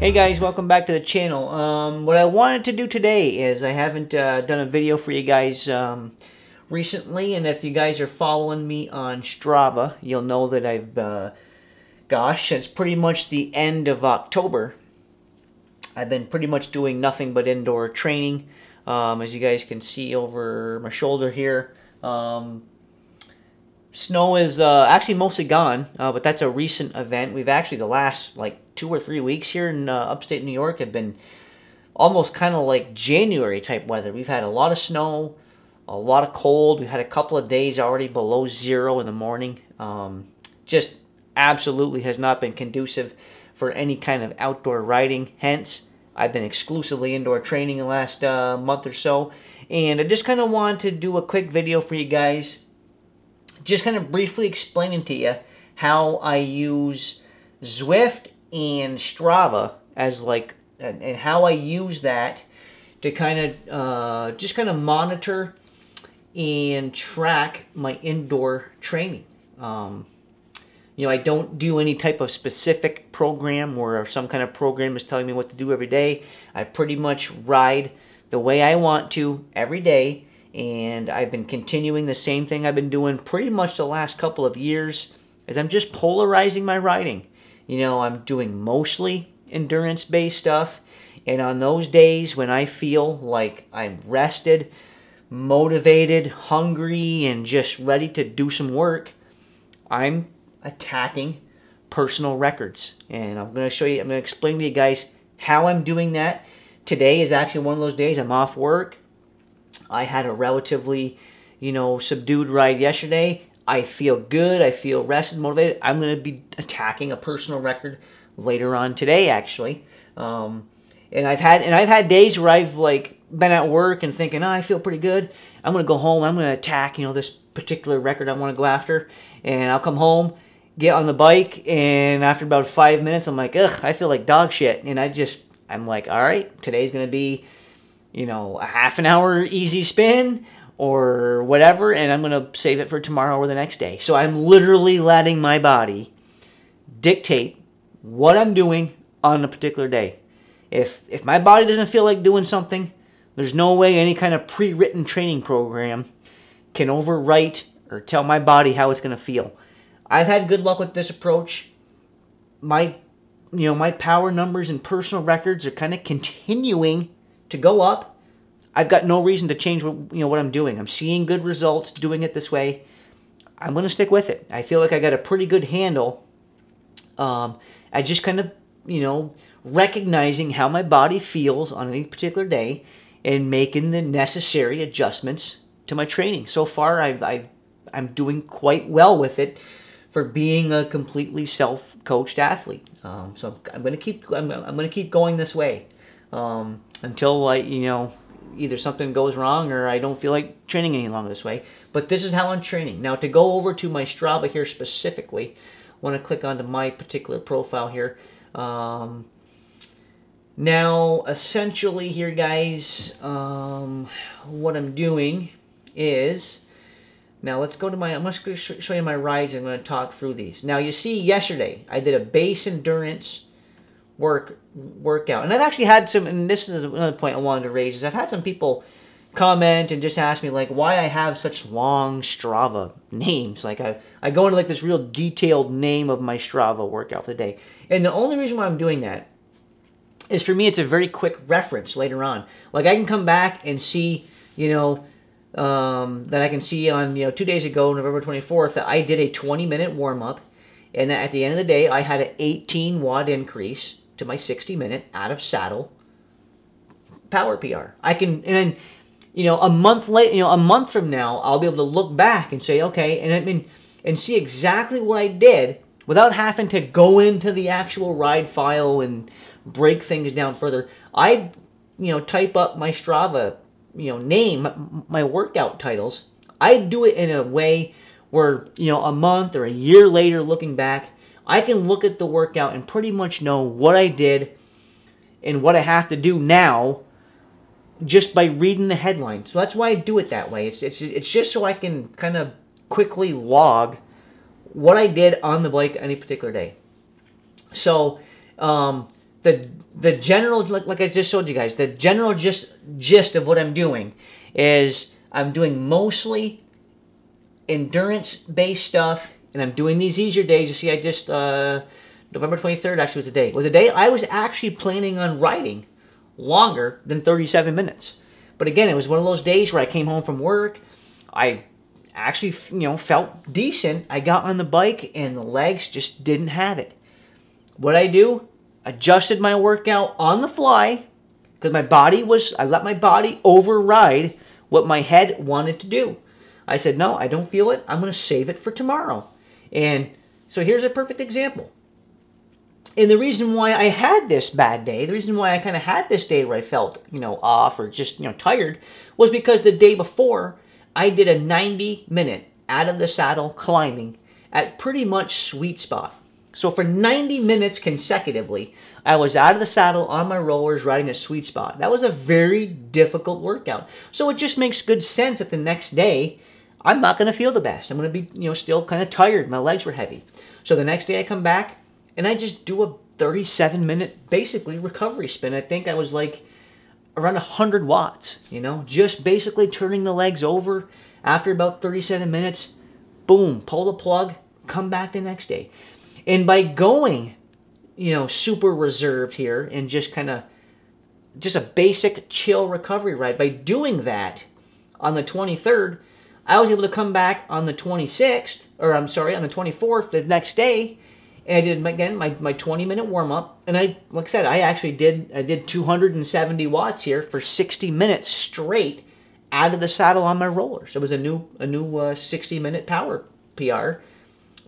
Hey guys, welcome back to the channel. What I wanted to do today is I haven't done a video for you guys recently, and if you guys are following me on Strava, you'll know that I've, since pretty much the end of October, I've been pretty much doing nothing but indoor training. As you guys can see over my shoulder here, snow is actually mostly gone, but that's a recent event. We've actually, the last like 2 or 3 weeks here in upstate New York have been almost kind of like January type weather. We've had a lot of snow, a lot of cold. We've had a couple of days already below 0 in the morning. Just absolutely has not been conducive for any kind of outdoor riding. Hence, I've been exclusively indoor training the last month or so. And I just kind of wanted to do a quick video for you guys, just kind of briefly explaining to you how I use Zwift and Strava as like, and how I use that to kind of just kind of monitor and track my indoor training. You know, I don't do any type of specific program where some kind of program is telling me what to do every day. I pretty much ride the way I want to every day, and I've been continuing the same thing I've been doing pretty much the last couple of years, as I'm just polarizing my riding. You know, I'm doing mostly endurance-based stuff, and on those days when I feel like I'm rested, motivated, hungry, and just ready to do some work, I'm attacking personal records. And I'm going to show you, I'm going to explain to you guys how I'm doing that. Today is actually one of those days. I'm off work. I had a relatively, you know, subdued ride yesterday. I feel good. I feel rested, motivated. I'm going to be attacking a personal record later on today, actually. And I've had days where I've like been at work and thinking, oh, I feel pretty good. I'm going to go home. I'm going to attack, you know, this particular record I want to go after. And I'll come home, get on the bike, and after about 5 minutes, I'm like, ugh, I feel like dog shit. And I'm like, all right, today's going to be, you know, a half an hour easy spin or whatever, and I'm going to save it for tomorrow or the next day. So I'm literally letting my body dictate what I'm doing on a particular day. If my body doesn't feel like doing something, there's no way any kind of pre-written training program can overwrite or tell my body how it's going to feel. I've had good luck with this approach. My power numbers and personal records are kind of continuing to go up. I've got no reason to change what I'm doing. I'm seeing good results doing it this way. I'm going to stick with it. I feel like I got a pretty good handle. I just kind of, you know, recognizing how my body feels on any particular day and making the necessary adjustments to my training. So far, I'm doing quite well with it for being a completely self-coached athlete. So I'm going to keep going this way until either something goes wrong or I don't feel like training any longer this way. But this is how I'm training. Now, to go over to my Strava here specifically, I want to click onto my particular profile here. Now, essentially here, guys, what I'm doing is, now let's go to my, I'm just going to show you my rides. I'm going to talk through these. Now, you see yesterday, I did a base endurance workout. And I've actually had some, and this is another point I wanted to raise, is I've had some people comment and just ask me like why I have such long Strava names. Like I go into like this real detailed name of my Strava workout for the day. And the only reason why I'm doing that is for me it's a very quick reference later on. Like I can come back and see, you know, that I can see on, 2 days ago, November 24th, that I did a 20-minute warm-up, and that at the end of the day I had an 18-watt increase to my 60-minute out of saddle power PR. I can, and then, a month late, a month from now, I'll be able to look back and say, okay, and see exactly what I did without having to go into the actual ride file and break things down further. I, type up my Strava, name, my workout titles. I do it in a way where, a month or a year later looking back, I can look at the workout and pretty much know what I did and what I have to do now just by reading the headline. So that's why I do it that way. It's just so I can kind of quickly log what I did on the bike any particular day. So the general, like I just showed you guys, the general gist of what I'm doing is I'm doing mostly endurance-based stuff, and I'm doing these easier days. You see, I just, November 23rd actually was a day. It was a day I was actually planning on riding longer than 37 minutes. But again, it was one of those days where I came home from work. I actually, felt decent. I got on the bike, and the legs just didn't have it. What I do? Adjusted my workout on the fly, because I let my body override what my head wanted to do. I said, no, I don't feel it. I'm going to save it for tomorrow. And so here's a perfect example. And the reason why I had this bad day, the reason why I kind of had this day where I felt, off or just, tired, was because the day before, I did a 90-minute out of the saddle climbing at pretty much sweet spot. So for 90 minutes consecutively, I was out of the saddle on my rollers riding a sweet spot. That was a very difficult workout. So it just makes good sense that the next day, I'm not going to feel the best. I'm going to be, still kind of tired. My legs were heavy. So the next day I come back, and I just do a 37-minute, basically, recovery spin. I think I was like around 100 watts, just basically turning the legs over. After about 37 minutes, boom, pull the plug, come back the next day. And by going, super reserved here and just a basic chill recovery ride, by doing that on the 23rd, I was able to come back on the 26th, or I'm sorry, on the 24th, the next day, and I did, again, my 20-minute warm-up, and like I said, I did 270 watts here for 60 minutes straight out of the saddle on my rollers. It was a new 60-minute power PR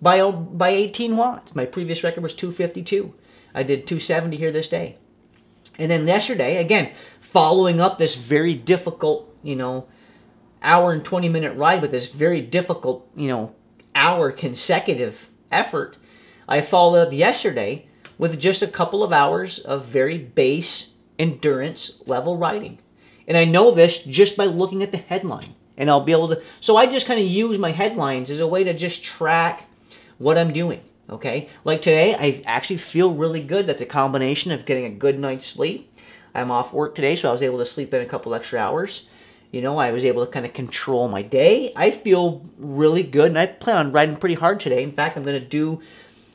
by 18 watts. My previous record was 252. I did 270 here this day. And then yesterday, again, following up this very difficult, hour and 20-minute ride with this very difficult, hour consecutive effort, I followed up yesterday with just a couple of hours of very base endurance level riding. And I know this just by looking at the headline. And I'll be able to, so I just kind of use my headlines as a way to just track what I'm doing, okay? Like today, I actually feel really good. That's a combination of getting a good night's sleep. I'm off work today, so I was able to sleep in a couple extra hours. I was able to kind of control my day. I feel really good, and I plan on riding pretty hard today. In fact,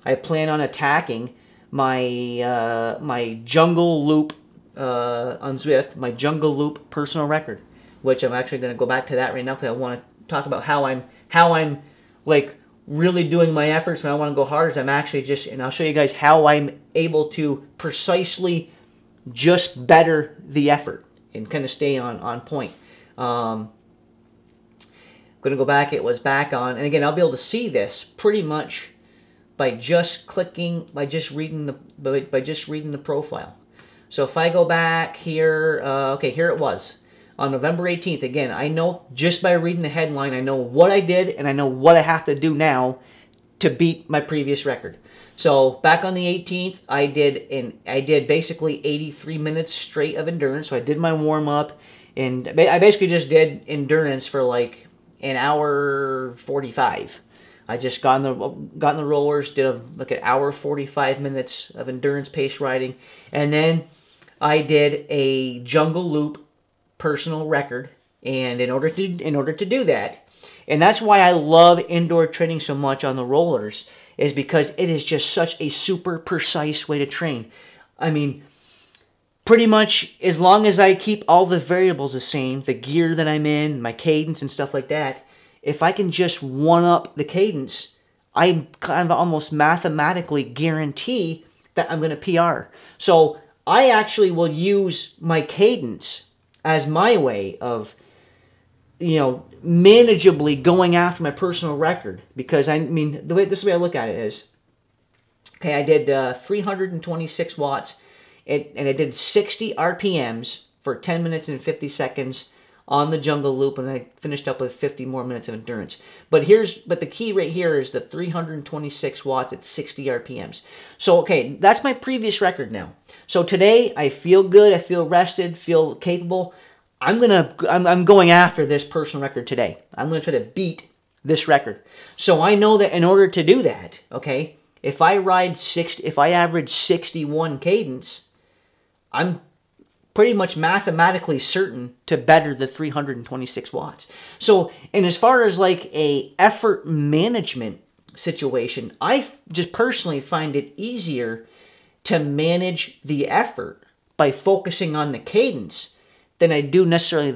I plan on attacking my my jungle loop on Zwift, my jungle loop personal record, which I'm actually going to go back to that right now because I want to talk about how I'm like really doing my efforts when I want to go hard. Is I'm actually just, and I'll show you guys how I'm able to precisely just better the effort and kind of stay on point. Going to go back. It was back on, and again, I'll be able to see this pretty much by just clicking, by just reading the profile. So if I go back here, okay, here it was on November 18th. Again, I know just by reading the headline, I know what I did and I know what I have to do now to beat my previous record. So back on the 18th, I did basically 83 minutes straight of endurance. So I did my warm up, and I basically just did endurance for like an hour 45. I just got in the rollers, did like an hour 45 minutes of endurance pace riding, and then I did a jungle loop personal record. And in order to do that, and that's why I love indoor training so much on the rollers, is because it is just such a super precise way to train. I mean, pretty much as long as I keep all the variables the same, the gear that I'm in, my cadence and stuff like that, if I can just one-up the cadence, I kind of almost mathematically guarantee that I'm going to PR. So I actually will use my cadence as my way of, manageably going after my personal record. Because, I mean, this is the way I look at it is, okay, I did 326 watts, and I did 60 RPMs for 10 minutes and 50 seconds on the jungle loop, and I finished up with 50 more minutes of endurance. But the key right here is the 326 watts at 60 RPMs. So, okay, that's my previous record now. So today, I feel good, I feel rested, feel capable. I'm going after this personal record today. I'm going to try to beat this record. So I know that in order to do that, okay, if I average 61 cadence, I'm pretty much mathematically certain to better the 326 watts. So, and as far as like a effort management situation, I just personally find it easier to manage the effort by focusing on the cadence than I do necessarily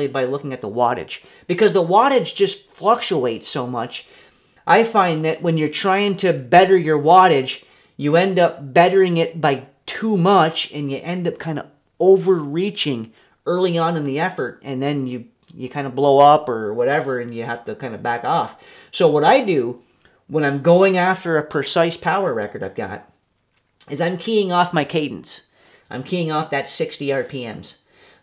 by looking at the wattage, because the wattage just fluctuates so much. I find that when you're trying to better your wattage, you end up bettering it by too much, and you end up kind of overreaching early on in the effort, and then you kind of blow up or whatever, and you have to kind of back off. So what I do when I'm going after a precise power record I've got is I'm keying off my cadence. I'm keying off that 60 RPMs.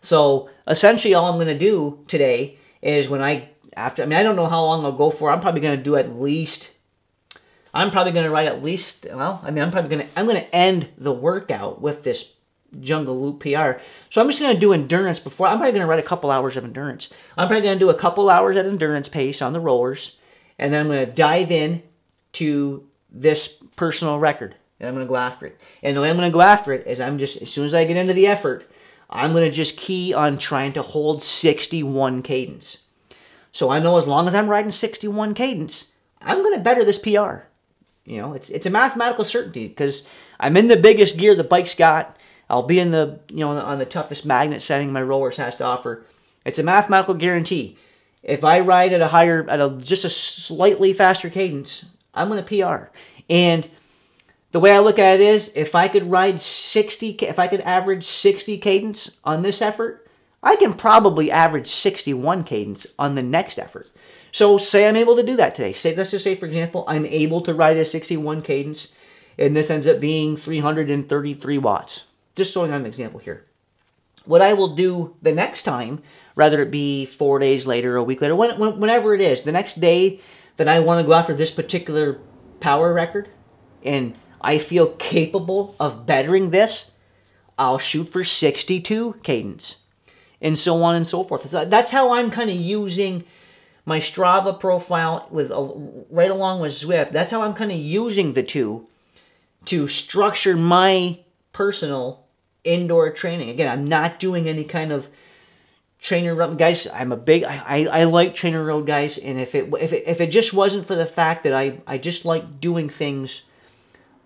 So essentially all I'm going to do today is I don't know how long I'll go for. I'm probably going to ride at least, I'm going to end the workout with this Jungle Loop PR. So I'm just going to do endurance before. I'm probably going to ride a couple hours of endurance. I'm probably going to do a couple hours at endurance pace on the rollers, and then I'm going to dive in to this personal record, and I'm going to go after it. And the way I'm going to go after it is as soon as I get into the effort, I'm going to just key on trying to hold 61 cadence. So I know as long as I'm riding 61 cadence, I'm going to better this PR. You know, it's a mathematical certainty, because I'm in the biggest gear the bike's got. I'll be in the, on the toughest magnet setting my rollers has to offer. It's a mathematical guarantee. If I ride at just a slightly faster cadence, I'm going to PR. And the way I look at it is, if I could average 60 cadence on this effort, I can probably average 61 cadence on the next effort. So say I'm able to do that today. Let's just say, for example, I'm able to ride a 61 cadence, and this ends up being 333 watts. Just showing an example here. What I will do the next time, whether it be 4 days later, a week later, whenever it is, the next day that I want to go after this particular power record, and I feel capable of bettering this, I'll shoot for 62 cadence, and so on and so forth. So that's how I'm kind of using my Strava profile right along with Zwift. That's how I'm kind of using the two to structure my personal indoor training. Again, I'm not doing any kind of trainer road, guys. I like trainer road, guys. And if it just wasn't for the fact that I just like doing things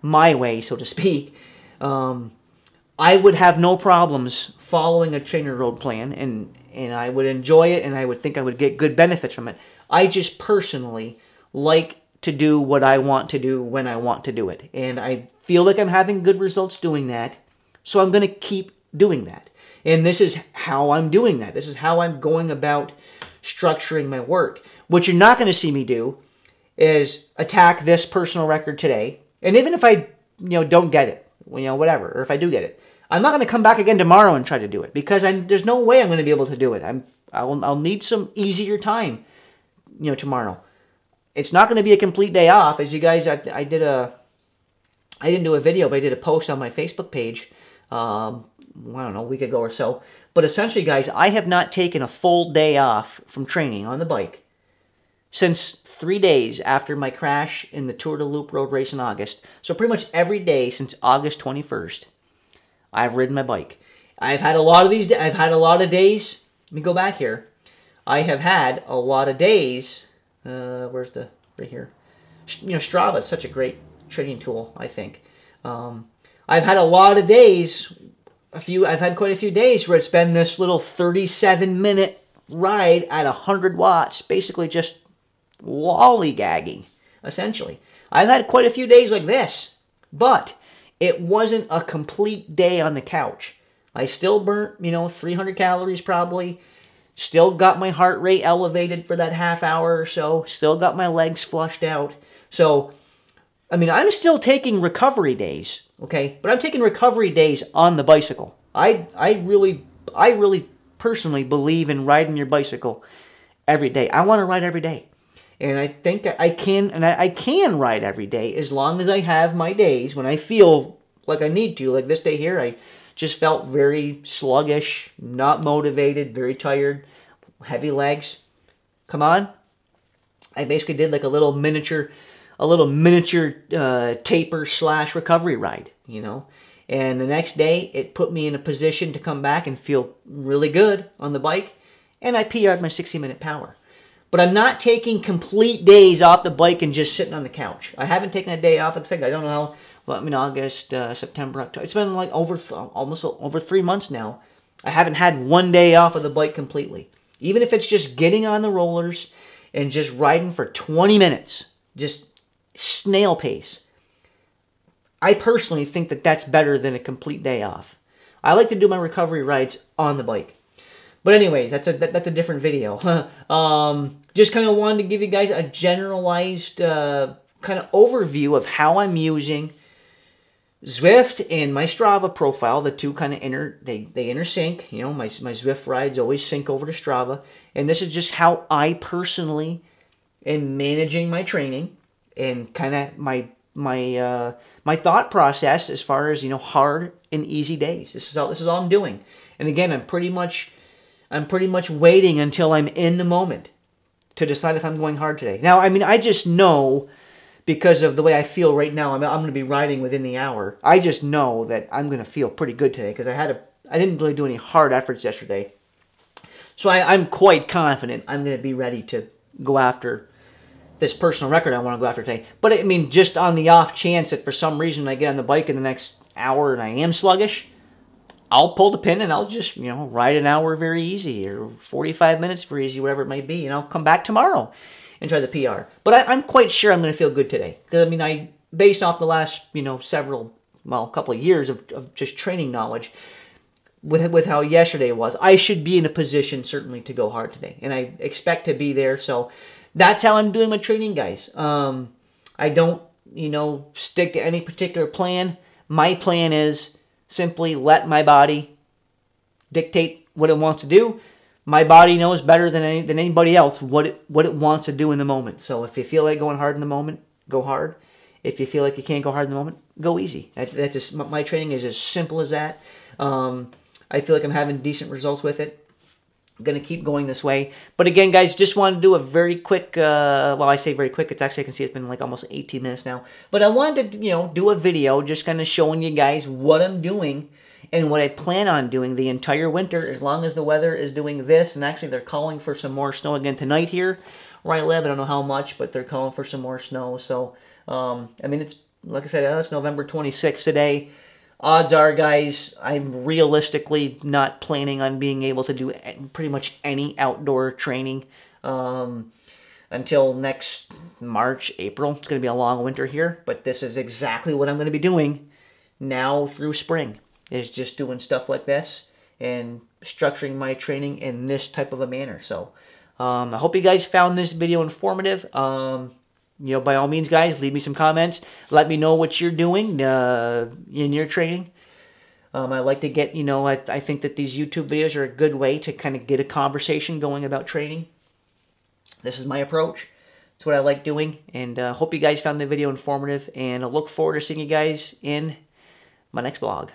my way, so to speak, I would have no problems following a trainer road plan, and I would enjoy it, and I would think I would get good benefits from it. I just personally like to do what I want to do when I want to do it, and I feel like I'm having good results doing that. So I'm going to keep doing that. And this is how I'm doing that. This is how I'm going about structuring my work. What you're not going to see me do is attack this personal record today. And even if I, don't get it, whatever, or if I do get it, I'm not going to come back again tomorrow and try to do it, because there's no way I'm going to be able to do it. I'll need some easier time, tomorrow. It's not going to be a complete day off. As you guys, I didn't do a video, but I did a post on my Facebook page, I don't know, a week ago or so. But essentially, guys, I have not taken a full day off from training on the bike since 3 days after my crash in the Tour de Loop road race in August. So pretty much every day since August 21st, I've ridden my bike. I've had a lot of these. I've had a lot of days. Let me go back here. I have had a lot of days. Right here. Strava is such a great training tool, I think. I've had a lot of days, I've had quite a few days where it's been this little 37-minute ride at 100 watts, basically just lollygagging, essentially. I've had quite a few days like this, but it wasn't a complete day on the couch. I still burnt, 300 calories probably, still got my heart rate elevated for that half hour or so, still got my legs flushed out. So, I'm still taking recovery days, okay? But I'm taking recovery days on the bicycle. I really personally believe in riding your bicycle every day. I want to ride every day. And I think that I can ride every day as long as I have my days when I feel like I need to. Like this day here, I just felt very sluggish, not motivated, very tired, heavy legs. Come on. I basically did like a little miniature a little miniature taper / recovery ride, you know. And the next day, it put me in a position to come back and feel really good on the bike. And I PR'd my 60-minute power. But I'm not taking complete days off the bike and just sitting on the couch. I haven't taken a day off. Like I said, I don't know how, well, I mean, August, September, October. It's been like almost over 3 months now. I haven't had one day off of the bike completely. Even if it's just getting on the rollers and just riding for 20 minutes. Just snail pace. I personally think that that's better than a complete day off. I like to do my recovery rides on the bike. But anyways, that's a different video. Just kind of wanted to give you guys a generalized kind of overview of how I'm using Zwift and my Strava profile. The two kind of they intersync. You know, my Zwift rides always sync over to Strava. And this is just how I personally am managing my training and kind of my thought process as far as, you know, hard and easy days. This is all I'm doing. And again, I'm pretty much waiting until I'm in the moment to decide if I'm going hard today. Now, I mean, I just know, because of the way I feel right now, I'm going to be riding within the hour. I just know that I'm going to feel pretty good today because I didn't really do any hard efforts yesterday. So I'm quite confident I'm going to be ready to go after this personal record I want to go after today. But I mean, just on the off chance that for some reason I get on the bike in the next hour and I am sluggish, I'll pull the pin and I'll just, you know, ride an hour very easy or 45 minutes very easy, whatever it might be, and I'll come back tomorrow and try the PR. But I'm quite sure I'm going to feel good today. Because, I mean, based off the last, you know, couple of years of just training knowledge, with how yesterday was, I should be in a position certainly to go hard today. And I expect to be there, so that's how I'm doing my training, guys. I don't, you know, stick to any particular plan. My plan is simply let my body dictate what it wants to do. My body knows better than anybody else what it wants to do in the moment. So if you feel like going hard in the moment, go hard. If you feel like you can't go hard in the moment, go easy. That's just, my training is as simple as that. I feel like I'm having decent results with it. I'm going to keep going this way. But again, guys, just wanted to do a very quick, well, I say very quick. It's actually, I can see it's been like almost 18 minutes now. But I wanted to, you know, do a video just kind of showing you guys what I'm doing and what I plan on doing the entire winter, as long as the weather is doing this. And actually, they're calling for some more snow again tonight here where I live. I don't know how much, but they're calling for some more snow. So, I mean, it's, like I said, it's November 26th today. Odds are, guys, I'm realistically not planning on being able to do pretty much any outdoor training until next March, April. It's going to be a long winter here, but this is exactly what I'm going to be doing now through spring, is just doing stuff like this and structuring my training in this type of a manner. So I hope you guys found this video informative. You know, by all means, guys, leave me some comments. Let me know what you're doing in your training. I like to get, you know, I think that these YouTube videos are a good way to kind of get a conversation going about training. This is my approach. It's what I like doing. And hope you guys found the video informative. And I look forward to seeing you guys in my next vlog.